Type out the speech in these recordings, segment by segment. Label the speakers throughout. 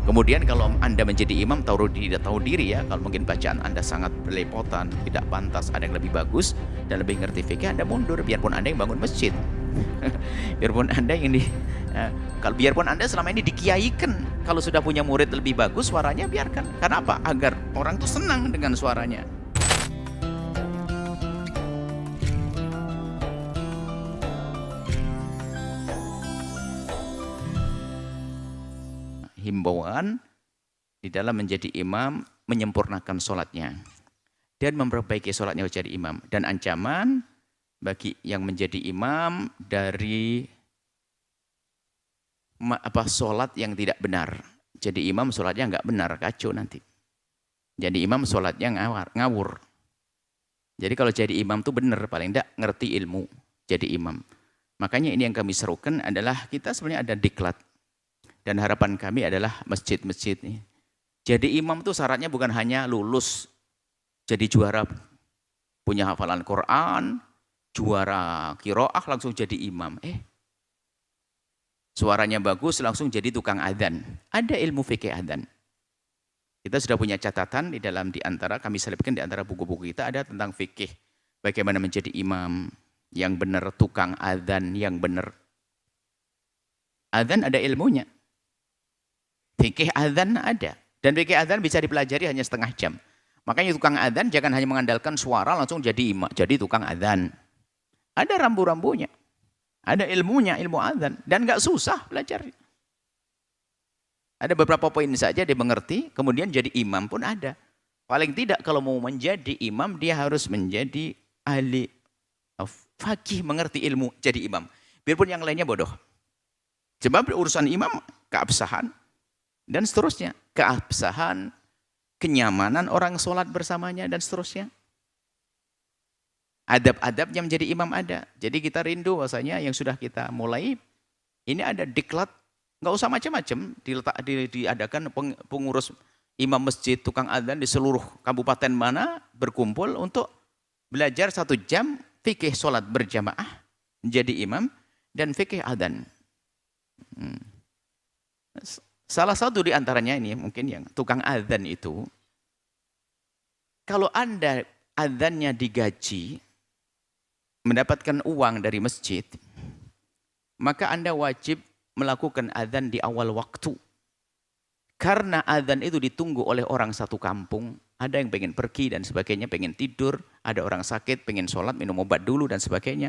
Speaker 1: Kemudian kalau Anda menjadi imam tidak tahu diri ya, kalau mungkin bacaan Anda sangat belepotan, tidak pantas, ada yang lebih bagus dan lebih ngerti fikih, Anda mundur biarpun Anda yang bangun masjid. biarpun Anda yang biarpun Anda selama ini dikiaikan, kalau sudah punya murid lebih bagus suaranya biarkan. Karena apa? Agar orang tuh senang dengan suaranya. Himbauan di dalam menjadi imam, menyempurnakan sholatnya dan memperbaiki sholatnya menjadi imam, dan ancaman bagi yang menjadi imam dari sholat yang tidak benar. Jadi imam sholatnya nggak benar, kacau nanti. Jadi imam sholatnya ngawur. Jadi kalau jadi imam tuh benar, paling tidak ngerti ilmu jadi imam. Makanya ini yang kami serukan adalah kita sebenarnya ada diklat. Dan harapan kami adalah masjid-masjid ini. Jadi imam itu syaratnya bukan hanya lulus jadi juara, punya hafalan Quran, juara qiraah langsung jadi imam. Suaranya bagus langsung jadi tukang adzan. Ada ilmu fikih adzan. Kita sudah punya catatan di antara kami selipkan di antara buku-buku kita ada tentang fikih. Bagaimana menjadi imam yang benar, tukang adzan yang benar. Adzan ada ilmunya. Fikih adzan ada. Dan fikih adzan bisa dipelajari hanya setengah jam. Makanya tukang adzan jangan hanya mengandalkan suara langsung jadi imam, jadi tukang adzan. Ada rambu-rambunya. Ada ilmunya, ilmu adzan. Dan nggak susah belajar. Ada beberapa poin saja dia mengerti, kemudian jadi imam pun ada. Paling tidak kalau mau menjadi imam, dia harus menjadi ahli fakih, mengerti ilmu, jadi imam. Biarpun yang lainnya bodoh. Sebab urusan imam, keabsahan, dan seterusnya. Keabsahan, kenyamanan orang sholat bersamanya, dan seterusnya. Adab-adabnya menjadi imam ada. Jadi kita rindu bahasanya yang sudah kita mulai, ini ada diklat, nggak usah macam-macam, diadakan pengurus imam masjid, tukang adzan di seluruh kabupaten mana, berkumpul untuk belajar 1 jam fikih sholat berjamaah, menjadi imam, dan fikih adzan. Salah satu di antaranya ini mungkin yang tukang adzan itu, kalau Anda adzannya digaji, mendapatkan uang dari masjid, maka Anda wajib melakukan adzan di awal waktu. Karena adzan itu ditunggu oleh orang satu kampung, ada yang pengen pergi dan sebagainya, pengen tidur, ada orang sakit, pengen sholat, minum obat dulu dan sebagainya.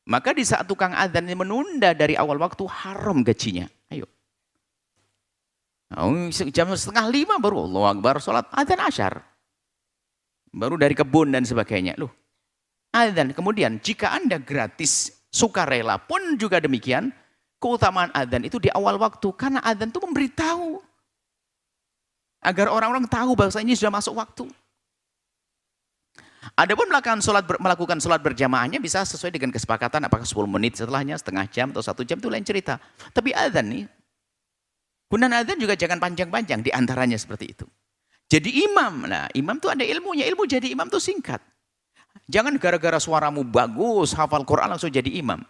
Speaker 1: Maka di saat tukang adzan menunda dari awal waktu, haram gajinya. Ayo. Jam 4:30 baru Allahu Akbar, sholat, adzan asyar. Baru dari kebun dan sebagainya. Loh, adzan. Kemudian jika Anda gratis, sukarela pun juga demikian, keutamaan adzan itu di awal waktu. Karena adzan itu memberitahu. Agar orang-orang tahu bahwa ini sudah masuk waktu. Adapun melakukan sholat berjamaahnya bisa sesuai dengan kesepakatan, apakah 10 menit setelahnya, setengah jam atau 1 jam, itu lain cerita. Tapi adzan nih, gunaan adzan juga jangan panjang-panjang, diantaranya seperti itu. Jadi imam, nah imam tuh ada ilmunya, ilmu jadi imam tuh singkat. Jangan gara-gara suaramu bagus, hafal Quran langsung jadi imam.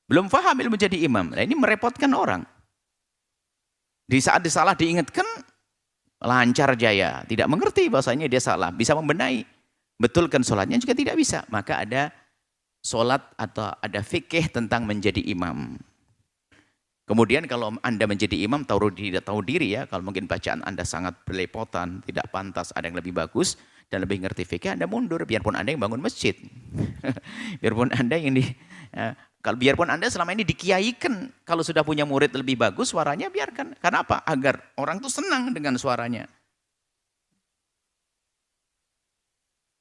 Speaker 1: Belum paham ilmu jadi imam, nah ini merepotkan orang. Di saat disalah diingatkan, lancar jaya, tidak mengerti bahasanya dia salah, bisa membenahi. Betulkan sholatnya juga tidak bisa. Maka ada sholat atau ada fikih tentang menjadi imam. Kemudian kalau Anda menjadi imam tidak tahu diri ya, kalau mungkin bacaan Anda sangat belepotan, tidak pantas, ada yang lebih bagus dan lebih ngerti fikih, Anda mundur biarpun Anda yang bangun masjid. biarpun Anda selama ini dikiaikan, kalau sudah punya murid lebih bagus suaranya biarkan. Karena apa? Agar orang tuh senang dengan suaranya.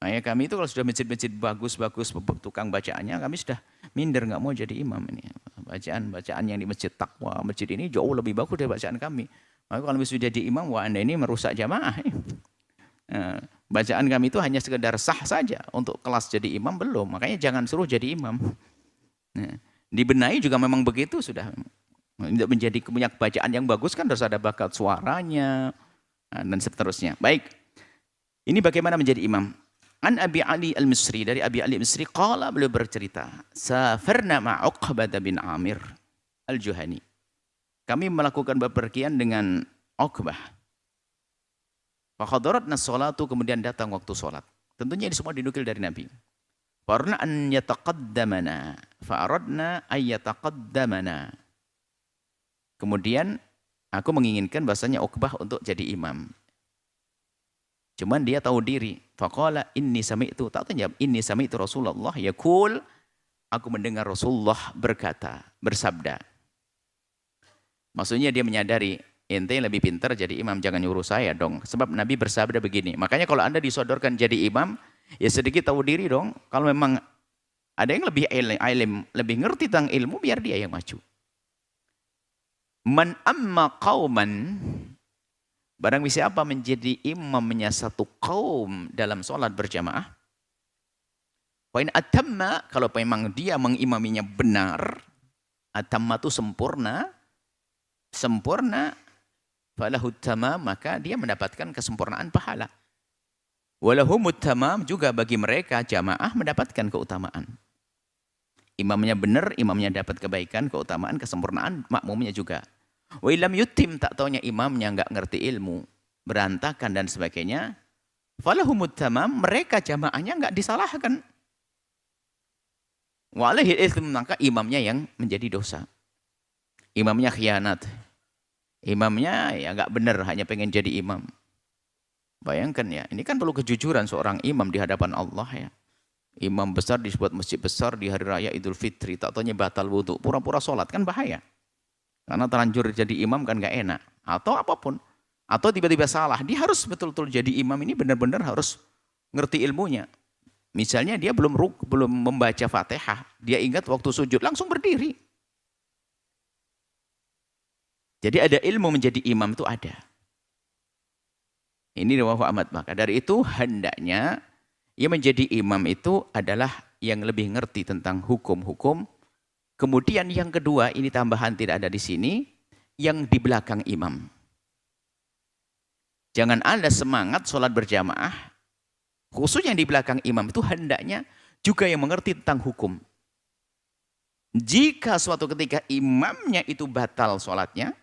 Speaker 1: Makanya kami itu kalau sudah masjid-masjid bagus-bagus tukang bacaannya, kami sudah minder, nggak mau jadi imam ini. Bacaan yang di masjid Taqwa, masjid ini jauh lebih bagus dari bacaan kami. Maka kalau sudah jadi imam, wah Anda ini merusak jamaah. Bacaan kami itu hanya sekedar sah saja, untuk kelas jadi imam belum. Makanya jangan suruh jadi imam. Dibenahi juga memang begitu sudah. Untuk menjadi punya bacaan yang bagus kan harus ada bakat suaranya dan seterusnya. Baik, ini bagaimana menjadi imam. An Abi Ali Al-Misri, dari Abi Ali Al-Misri, qala, beliau bercerita, safarna ma Uqbah bin Amir Al-Juhani. kami melakukan bepergian dengan Uqbah. Fakhadaratna sholatu, kemudian datang waktu sholat. Tentunya ini semua dinukil dari Nabi. Fa'aradna an yataqaddamana. Fa'aradna an yataqaddamana. Kemudian aku menginginkan bahasanya Uqbah untuk jadi imam. Cuman dia tahu diri. Faqala inni sami'tu. Tak tahu jawab. Inni sami'tu Rasulullah yaqul. Aku mendengar Rasulullah berkata, bersabda. Maksudnya dia menyadari, ente lebih pintar jadi imam, jangan nyuruh saya dong. Sebab Nabi bersabda begini. Makanya kalau Anda disodorkan jadi imam, ya sedikit tahu diri dong. Kalau memang ada yang lebih alim, lebih ngerti tentang ilmu, biar dia yang maju. Man amma qauman, barang siapa menjadi imamnya satu kaum dalam sholat berjamaah, wa in atamma, kalau memang dia mengimaminya benar, atamma itu sempurna, falahu tamam, maka dia mendapatkan kesempurnaan pahala. Walahumut tamam, juga bagi mereka jamaah mendapatkan keutamaan. Imamnya benar, imamnya dapat kebaikan, keutamaan, kesempurnaan, makmumnya juga. Wa illam yutim, tak taunya imamnya enggak ngerti ilmu, berantakan dan sebagainya. Falahumut tamam, mereka jamaahnya enggak disalahkan. Wa alaihi itsm, maka imamnya yang menjadi dosa. Imamnya khianat. Imamnya ya enggak benar, hanya pengen jadi imam. Bayangkan ya, ini kan perlu kejujuran seorang imam di hadapan Allah ya. Imam besar di sebuah masjid besar di hari raya Idul Fitri, tak taunya batal wudu, pura-pura sholat, kan bahaya. Karena terlanjur jadi imam kan enggak enak. Atau apapun. Atau tiba-tiba salah. Dia harus betul-betul jadi imam ini benar-benar harus ngerti ilmunya. Misalnya dia belum membaca Fatihah, dia ingat waktu sujud langsung berdiri. Jadi ada ilmu menjadi imam itu ada. Ini riwayat Ahmad. Maka dari itu hendaknya yang menjadi imam itu adalah yang lebih ngerti tentang hukum-hukum. Kemudian yang kedua, ini tambahan tidak ada di sini, yang di belakang imam. Jangan Anda semangat sholat berjamaah, khususnya yang di belakang imam itu hendaknya juga yang mengerti tentang hukum. Jika suatu ketika imamnya itu batal sholatnya,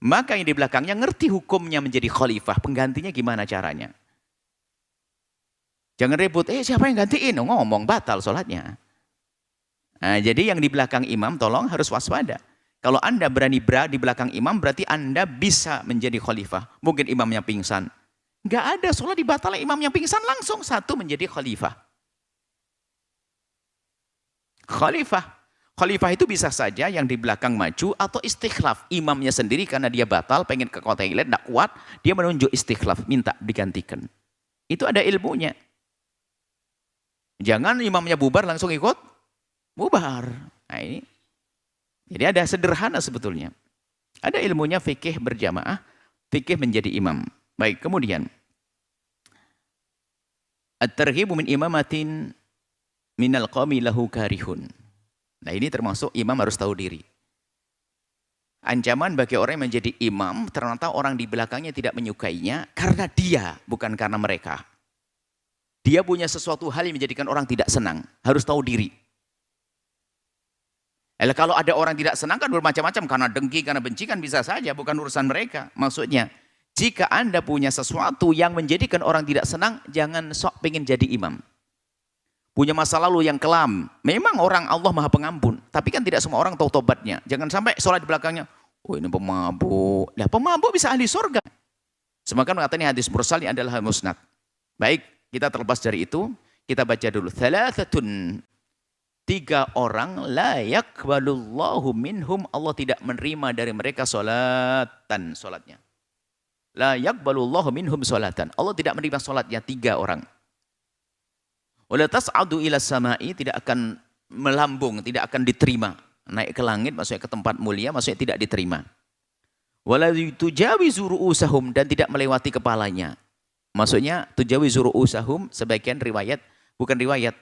Speaker 1: maka yang di belakangnya ngerti hukumnya menjadi khalifah. Penggantinya gimana caranya? Jangan ribut, siapa yang gantiin? Ngomong batal sholatnya. Nah, jadi yang di belakang imam tolong harus waspada. Kalau Anda berani di belakang imam, berarti Anda bisa menjadi khalifah. Mungkin imamnya pingsan. Nggak ada sholat dibatalkan, imamnya pingsan langsung satu menjadi khalifah. Khalifah itu bisa saja yang di belakang maju atau istikhlaf. Imamnya sendiri karena dia batal, pengen ke kota yang lain, tidak kuat, dia menunjuk istikhlaf, minta digantikan. Itu ada ilmunya. Jangan imamnya bubar langsung ikut bubar. Nah ini. Jadi ada sederhana sebetulnya. Ada ilmunya fikih berjamaah, fikih menjadi imam. Baik, kemudian. At-targhibu min imamatin minal qawmi lahu karihun. Nah ini termasuk imam harus tahu diri. Ancaman bagi orang yang menjadi imam, ternyata orang di belakangnya tidak menyukainya karena dia, bukan karena mereka. Dia punya sesuatu hal yang menjadikan orang tidak senang, harus tahu diri. Kalau ada orang tidak senang kan bermacam-macam, karena dengki, karena benci kan bisa saja, bukan urusan mereka. Maksudnya, jika Anda punya sesuatu yang menjadikan orang tidak senang, jangan sok pengen jadi imam. Punya masa lalu yang kelam. Memang orang Allah Maha Pengampun. Tapi kan tidak semua orang tahu tobatnya. Jangan sampai sholat di belakangnya. Oh ini pemabuk. Nah pemabuk bisa ahli surga. Semakin mengatakan hadis mursal ini adalah musnad. Baik, kita terlepas dari itu. Kita baca dulu. Thalathatun. 3 orang. La yakbalullahu minhum. Allah tidak menerima dari mereka sholatnya. La yakbalullahu minhum sholatan. Allah tidak menerima sholatnya 3 orang. Wala tas'adu ila samai, tidak akan melambung, tidak akan diterima. Naik ke langit maksudnya ke tempat mulia, maksudnya tidak diterima. Wala tujawizu ru'usahum, dan tidak melewati kepalanya. Maksudnya tujawizu ru'usahum, sebagian riwayat, bukan riwayat,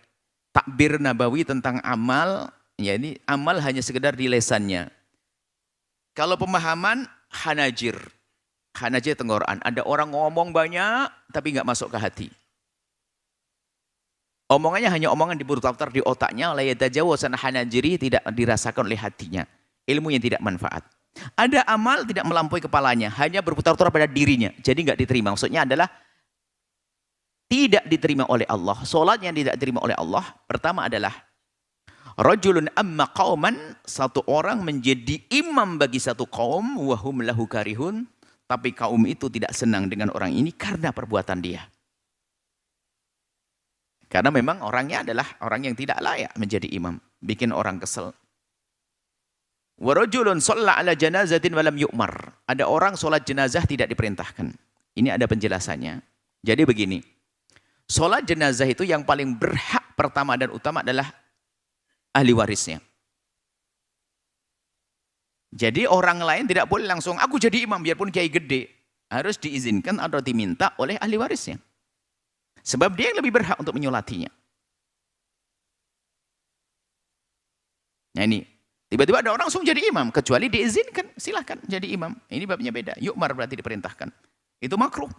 Speaker 1: takbir nabawi tentang amal, ya ini amal hanya sekedar di lesannya. Kalau pemahaman hanajir tenggorokan, ada orang ngomong banyak tapi nggak masuk ke hati. Omongannya hanya omongan diputar di otaknya, la yatajawazan hanajiri, tidak dirasakan oleh hatinya. Ilmu yang tidak manfaat. Ada amal tidak melampaui kepalanya, hanya berputar-putar pada dirinya. Jadi nggak diterima. Maksudnya adalah tidak diterima oleh Allah. Solat yang tidak diterima oleh Allah, pertama adalah rajulun amma qauman, satu orang menjadi imam bagi satu kaum, wahum lahu karihun, tapi kaum itu tidak senang dengan orang ini karena perbuatan dia. Karena memang orangnya adalah orang yang tidak layak menjadi imam, bikin orang kesel. Wa rajulun shalla ala janazatin wa lam yu'mar. Ada orang sholat jenazah tidak diperintahkan. Ini ada penjelasannya. Jadi begini. Sholat jenazah itu yang paling berhak pertama dan utama adalah ahli warisnya. Jadi orang lain tidak boleh langsung aku jadi imam biarpun kiai gede. Harus diizinkan atau diminta oleh ahli warisnya. Sebab dia yang lebih berhak untuk menyolatinya. Nah ini. Tiba-tiba ada orang langsung jadi imam. Kecuali diizinkan, silahkan jadi imam. Ini babnya beda. Yu'mar berarti diperintahkan. Itu makruh.